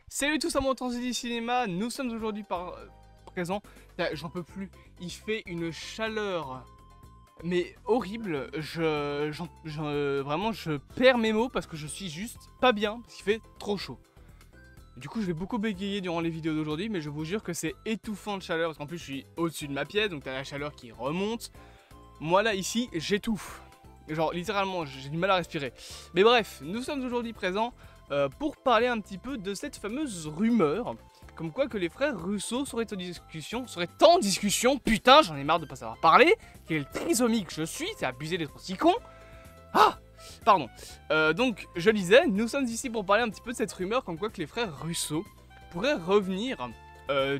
Salut tous amoureux du cinéma, nous sommes aujourd'hui présents. J'en peux plus, il fait une chaleur mais horrible. Vraiment je perds mes mots parce que je suis juste pas bien, parce qu'il fait trop chaud. Du coup je vais beaucoup bégayer durant les vidéos d'aujourd'hui, mais je vous jure que c'est étouffant de chaleur, parce qu'en plus je suis au-dessus de ma pièce, donc t'as la chaleur qui remonte. Moi là ici j'étouffe, genre littéralement j'ai du mal à respirer. Mais bref, nous sommes aujourd'hui présents pour parler un petit peu de cette fameuse rumeur, comme quoi que les frères Russo seraient en discussion, putain j'en ai marre de pas savoir parler, quel trisomique je suis, c'est abusé d'être aussi con. Ah pardon. Donc je disais, nous sommes ici pour parler un petit peu de cette rumeur, comme quoi que les frères Russo pourraient revenir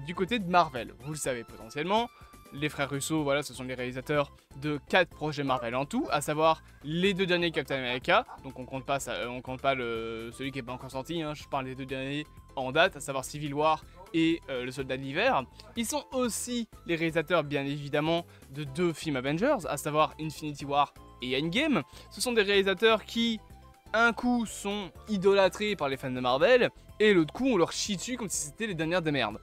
du côté de Marvel. Vous le savez potentiellement, les frères Russo, voilà, ce sont les réalisateurs de 4 projets Marvel en tout, à savoir les 2 derniers Captain America, donc on compte pas celui qui est pas encore sorti, hein, je parle des 2 derniers en date, à savoir Civil War et le Soldat de l'Hiver. Ils sont aussi les réalisateurs, bien évidemment, de 2 films Avengers, à savoir Infinity War et Endgame. Ce sont des réalisateurs qui, un coup, sont idolâtrés par les fans de Marvel, et l'autre coup, on leur chie dessus comme si c'était les dernières des merdes.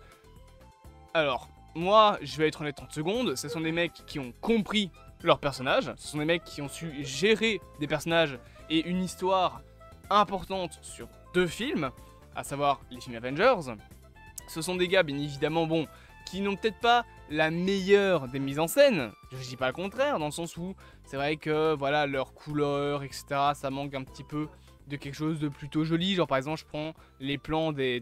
Alors, moi, je vais être honnête 30 secondes, ce sont des mecs qui ont compris leurs personnages, ce sont des mecs qui ont su gérer des personnages et une histoire importante sur 2 films, à savoir les films Avengers. Ce sont des gars, bien évidemment, bon, qui n'ont peut-être pas la meilleure des mises en scène, je dis pas le contraire, dans le sens où c'est vrai que, voilà, leurs couleurs, etc., ça manque un petit peu de quelque chose de plutôt joli. Genre par exemple je prends les plans des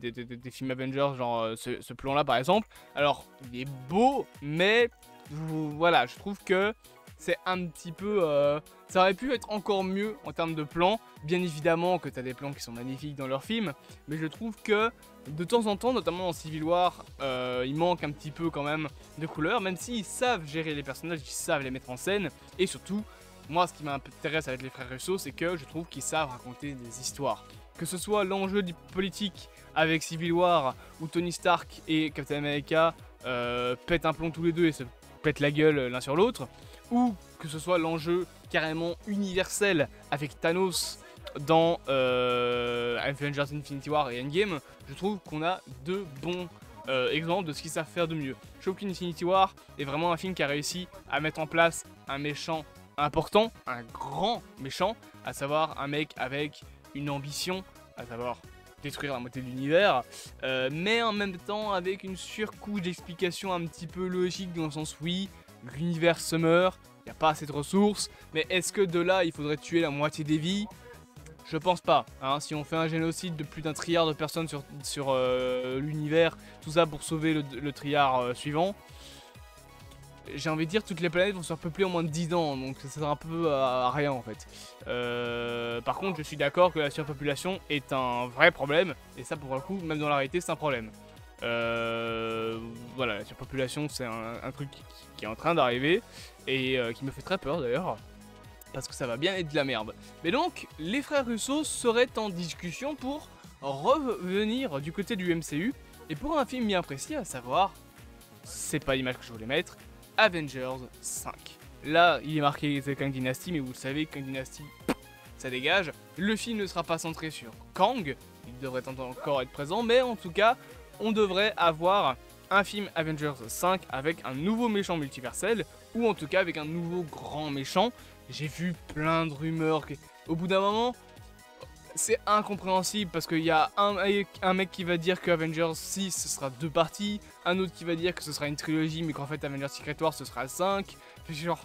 films Avengers, genre ce plan là par exemple, alors il est beau mais voilà, je trouve que c'est un petit peu ça aurait pu être encore mieux en termes de plans. Bien évidemment que tu as des plans qui sont magnifiques dans leurs films, mais je trouve que de temps en temps, notamment dans Civil War, il manque un petit peu quand même de couleurs, même s'ils savent gérer les personnages, ils savent les mettre en scène, et surtout moi, ce qui m'intéresse avec les frères Russo, c'est que je trouve qu'ils savent raconter des histoires. Que ce soit l'enjeu politique avec Civil War, où Tony Stark et Captain America pètent un plomb tous les deux et se pètent la gueule l'un sur l'autre, ou que ce soit l'enjeu carrément universel avec Thanos dans Avengers Infinity War et Endgame, je trouve qu'on a 2 bons exemples de ce qu'ils savent faire de mieux. Je trouve qu'Infinity War est vraiment un film qui a réussi à mettre en place un méchant important, un grand méchant, à savoir un mec avec une ambition, à savoir détruire la moitié de l'univers, mais en même temps avec une surcouche d'explications un petit peu logique, dans le sens oui, l'univers se meurt, il n'y a pas assez de ressources, mais est-ce que de là il faudrait tuer la moitié des vies? Je pense pas, hein. Si on fait un génocide de plus d'1 trilliard de personnes sur l'univers, tout ça pour sauver le trilliard suivant, j'ai envie de dire toutes les planètes vont se repeupler en moins de 10 ans, donc ça sert un peu à rien en fait. Par contre, je suis d'accord que la surpopulation est un vrai problème, et ça pour le coup, même dans la réalité, c'est un problème. Voilà, la surpopulation c'est un truc qui est en train d'arriver, et qui me fait très peur d'ailleurs, parce que ça va bien être de la merde. Mais donc, les frères Russo seraient en discussion pour revenir du côté du MCU, et pour un film bien précis, à savoir, c'est pas l'image que je voulais mettre, Avengers 5. Là, il est marqué The Kang Dynasty, mais vous le savez, Kang Dynasty, ça dégage. Le film ne sera pas centré sur Kang, il devrait encore être présent, mais en tout cas, on devrait avoir un film Avengers 5 avec un nouveau méchant multiversel, ou en tout cas avec un nouveau grand méchant. J'ai vu plein de rumeurs, au bout d'un moment, c'est incompréhensible parce qu'il y a un mec qui va dire que Avengers 6 ce sera 2 parties, un autre qui va dire que ce sera une trilogie mais qu'en fait Avengers Secret War ce sera 5. Genre,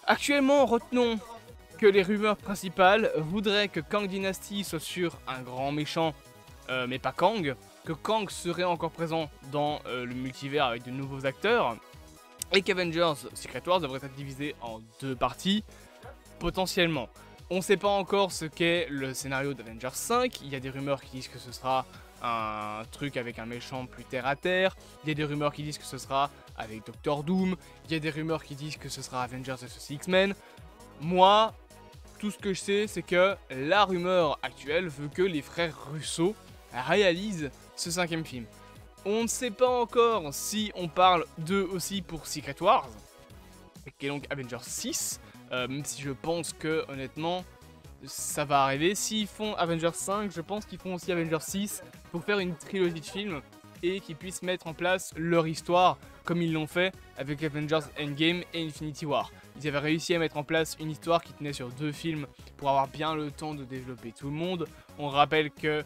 actuellement retenons que les rumeurs principales voudraient que Kang Dynasty soit sur un grand méchant mais pas Kang, que Kang serait encore présent dans le multivers avec de nouveaux acteurs, et qu'Avengers Secret War devrait être divisé en 2 parties potentiellement. On sait pas encore ce qu'est le scénario d'Avengers 5, il y a des rumeurs qui disent que ce sera un truc avec un méchant plus terre à terre, il y a des rumeurs qui disent que ce sera avec Doctor Doom, il y a des rumeurs qui disent que ce sera Avengers vs X-Men. Moi, tout ce que je sais, c'est que la rumeur actuelle veut que les frères Russo réalisent ce 5e film. On ne sait pas encore si on parle d'eux aussi pour Secret Wars, qui est donc Avengers 6, même si je pense que, honnêtement, ça va arriver. S'ils font Avengers 5, je pense qu'ils font aussi Avengers 6 pour faire une trilogie de films et qu'ils puissent mettre en place leur histoire comme ils l'ont fait avec Avengers Endgame et Infinity War. Ils avaient réussi à mettre en place une histoire qui tenait sur 2 films pour avoir bien le temps de développer tout le monde. On rappelle que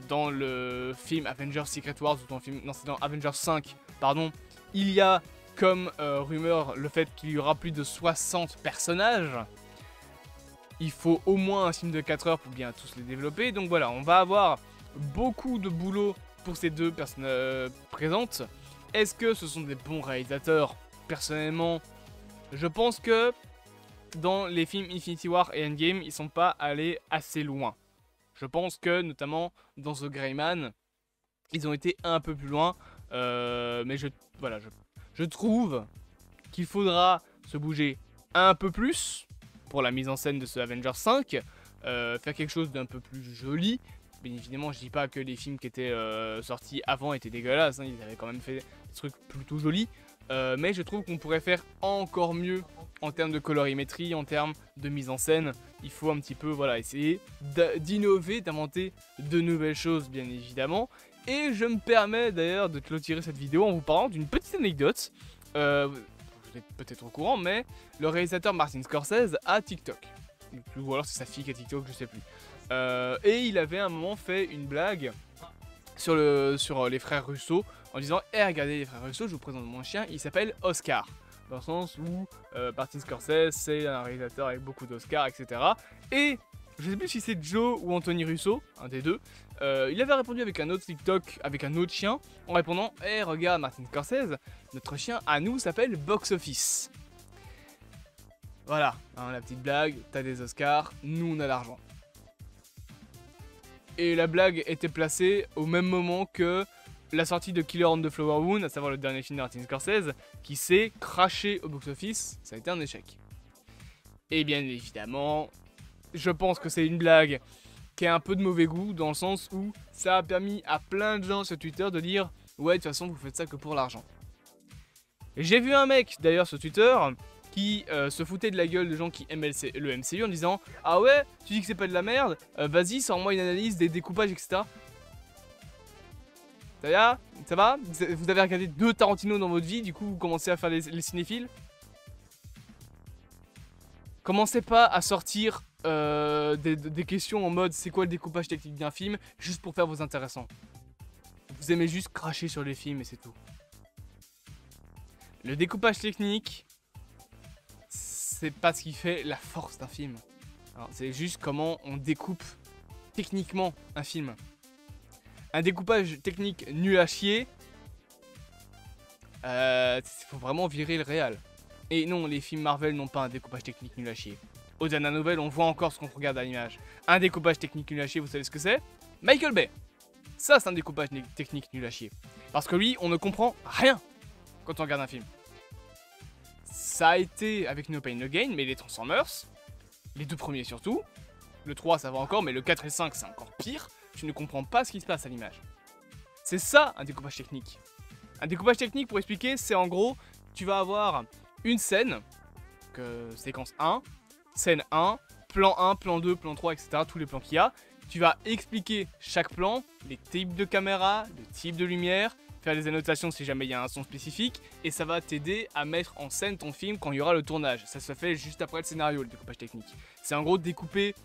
dans le film Avengers Secret Wars, ou non, c'est dans Avengers 5, pardon, il y a comme rumeur le fait qu'il y aura plus de 60 personnages. Il faut au moins un film de 4 heures pour bien tous les développer. Donc voilà, on va avoir beaucoup de boulot pour ces 2 personnes présentes. Est-ce que ce sont des bons réalisateurs? Personnellement, je pense que dans les films Infinity War et Endgame, ils sont pas allés assez loin. Je pense que, notamment dans The Gray Man, ils ont été un peu plus loin. Mais je trouve qu'il faudra se bouger un peu plus pour la mise en scène de ce Avengers 5. Faire quelque chose d'un peu plus joli. Bien évidemment, je dis pas que les films qui étaient sortis avant étaient dégueulasses. Hein, ils avaient quand même fait des trucs plutôt jolis. Mais je trouve qu'on pourrait faire encore mieux en termes de colorimétrie, en termes de mise en scène. Il faut un petit peu essayer d'innover, d'inventer de nouvelles choses, bien évidemment. Et je me permets d'ailleurs de clôturer cette vidéo en vous parlant d'une petite anecdote. Vous êtes peut-être au courant, mais le réalisateur Martin Scorsese a TikTok. Ou alors c'est sa fille qui a TikTok, je sais plus. Et il avait à un moment fait une blague sur les frères Russo en disant « Eh, regardez les frères Russo, je vous présente mon chien, il s'appelle Oscar ». Dans le sens où Martin Scorsese, c'est un réalisateur avec beaucoup d'Oscars, etc. Et je sais plus si c'est Joe ou Anthony Russo, un des deux, il avait répondu avec un autre TikTok, avec un autre chien, en répondant « Eh, regarde Martin Scorsese, notre chien à nous s'appelle Box Office ». Voilà, hein, la petite blague, t'as des Oscars, nous on a l'argent. Et la blague était placée au même moment que la sortie de Killer on the Flower Moon, à savoir le dernier film de Martin Scorsese, qui s'est craché au box-office, ça a été un échec. Et bien évidemment, je pense que c'est une blague qui a un peu de mauvais goût, dans le sens où ça a permis à plein de gens sur Twitter de dire « Ouais, de toute façon, vous faites ça que pour l'argent ». J'ai vu un mec, d'ailleurs, sur Twitter, qui se foutait de la gueule de gens qui aiment le MCU en disant « Ah ouais, tu dis que c'est pas de la merde, vas-y, sors-moi une analyse des découpages, etc. » Ça va? Vous avez regardé 2 Tarantino dans votre vie, du coup vous commencez à faire les cinéphiles? Commencez pas à sortir des questions en mode c'est quoi le découpage technique d'un film, juste pour faire vos intéressants. Vous aimez juste cracher sur les films et c'est tout. Le découpage technique, c'est pas ce qui fait la force d'un film. C'est juste comment on découpe techniquement un film. Un découpage technique nul à chier, faut vraiment virer le réal. Et non, les films Marvel n'ont pas un découpage technique nul à chier. Aux dernières nouvelles, on voit encore ce qu'on regarde à l'image. Un découpage technique nul à chier, vous savez ce que c'est? Michael Bay. Ça, c'est un découpage technique nul à chier. Parce que lui, on ne comprend rien quand on regarde un film. Ça a été avec No Pain No Gain, mais les Transformers, les 2 premiers surtout, le 3 ça va encore, mais le 4 et 5 c'est encore pire. Tu ne comprends pas ce qui se passe à l'image. C'est ça un découpage technique. Un découpage technique, pour expliquer, c'est en gros, tu vas avoir une scène, séquence 1, scène 1, plan 2, plan 3, etc. Tous les plans qu'il y a. Tu vas expliquer chaque plan, les types de caméra, le type de lumière, faire des annotations si jamais il y a un son spécifique, et ça va t'aider à mettre en scène ton film quand il y aura le tournage. Ça se fait juste après le scénario, le découpage technique. C'est en gros découper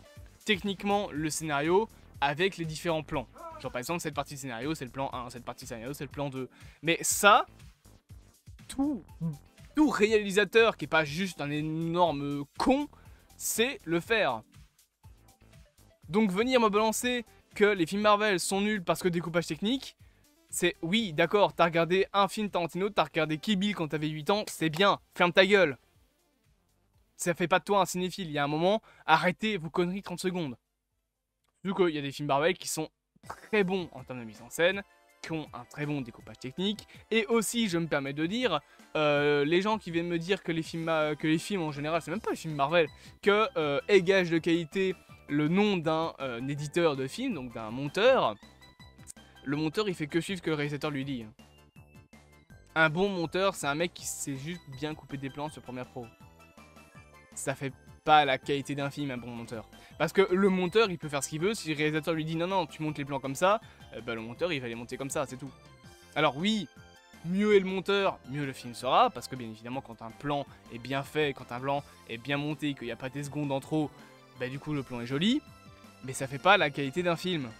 techniquement le scénario avec les différents plans. Genre par exemple, cette partie du scénario, c'est le plan 1, cette partie du scénario, c'est le plan 2. Mais ça, tout réalisateur qui est pas juste un énorme con, sait le faire. Donc venir me balancer que les films Marvel sont nuls parce que découpage technique, c'est oui, d'accord, t'as regardé un film Tarantino, t'as regardé Kill Bill quand t'avais 8 ans, c'est bien, ferme ta gueule. Ça fait pas de toi un cinéphile, il y a un moment, arrêtez vos conneries 30 secondes. Vu qu'il y a des films Marvel qui sont très bons en termes de mise en scène, qui ont un très bon découpage technique, et aussi, je me permets de dire, les gens qui viennent me dire que les films en général, c'est même pas les films Marvel, que gage de qualité le nom d'un éditeur de film, donc d'un monteur, le monteur il fait que suivre ce que le réalisateur lui dit. Un bon monteur, c'est un mec qui sait juste bien couper des plans sur Premiere Pro. Ça fait pas la qualité d'un film, un bon monteur. Parce que le monteur, il peut faire ce qu'il veut, si le réalisateur lui dit non, non, tu montes les plans comme ça, bah le monteur, il va les monter comme ça, c'est tout. Alors oui, mieux est le monteur, mieux le film sera, parce que bien évidemment, quand un plan est bien fait, quand un plan est bien monté, qu'il n'y a pas des secondes en trop, bah du coup, le plan est joli, mais ça fait pas la qualité d'un film.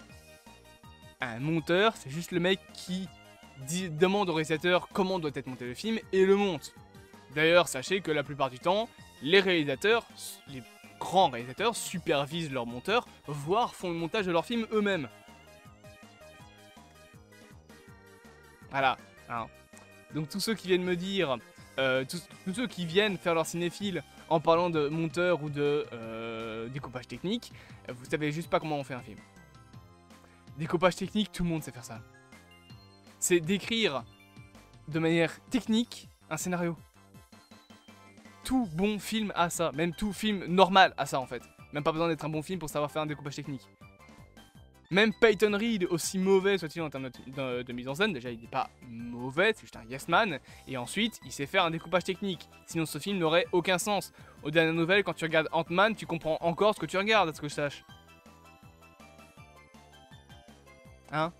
Un monteur, c'est juste le mec qui demande au réalisateur comment doit être monté le film et le monte. D'ailleurs, sachez que la plupart du temps, les réalisateurs, les grands réalisateurs, supervisent leurs monteurs, voire font le montage de leur film eux-mêmes. Voilà. Hein. Donc tous ceux qui viennent me dire, tous ceux qui viennent faire leur cinéphile en parlant de monteur ou de découpage technique, vous savez juste pas comment on fait un film. Découpage technique, tout le monde sait faire ça. C'est d'écrire de manière technique un scénario. Tout bon film a ça, même tout film normal a ça en fait. Même pas besoin d'être un bon film pour savoir faire un découpage technique. Même Peyton Reed, aussi mauvais soit-il en termes de mise en scène, déjà il n'est pas mauvais, c'est juste un yes man, et ensuite il sait faire un découpage technique, sinon ce film n'aurait aucun sens. Aux dernières nouvelles, quand tu regardes Ant-Man, tu comprends encore ce que tu regardes, à ce que je sache. Hein?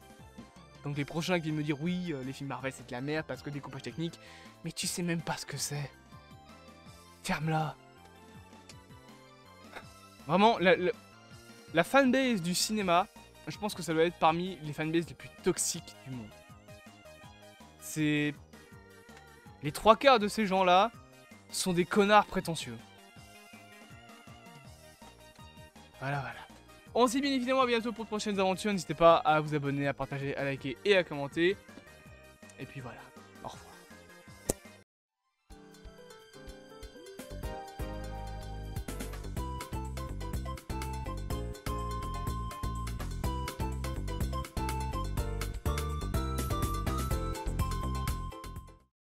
Donc les prochains qui viennent me dire oui, les films Marvel c'est de la merde parce que découpage technique, mais tu sais même pas ce que c'est. Ferme-la. Vraiment, la fanbase du cinéma, je pense que ça doit être parmi les fanbases les plus toxiques du monde. C'est... Les 3/4 de ces gens-là sont des connards prétentieux. Voilà, voilà. On se dit bien évidemment à bientôt pour de prochaines aventures. N'hésitez pas à vous abonner, à partager, à liker et à commenter. Et puis voilà. Au revoir.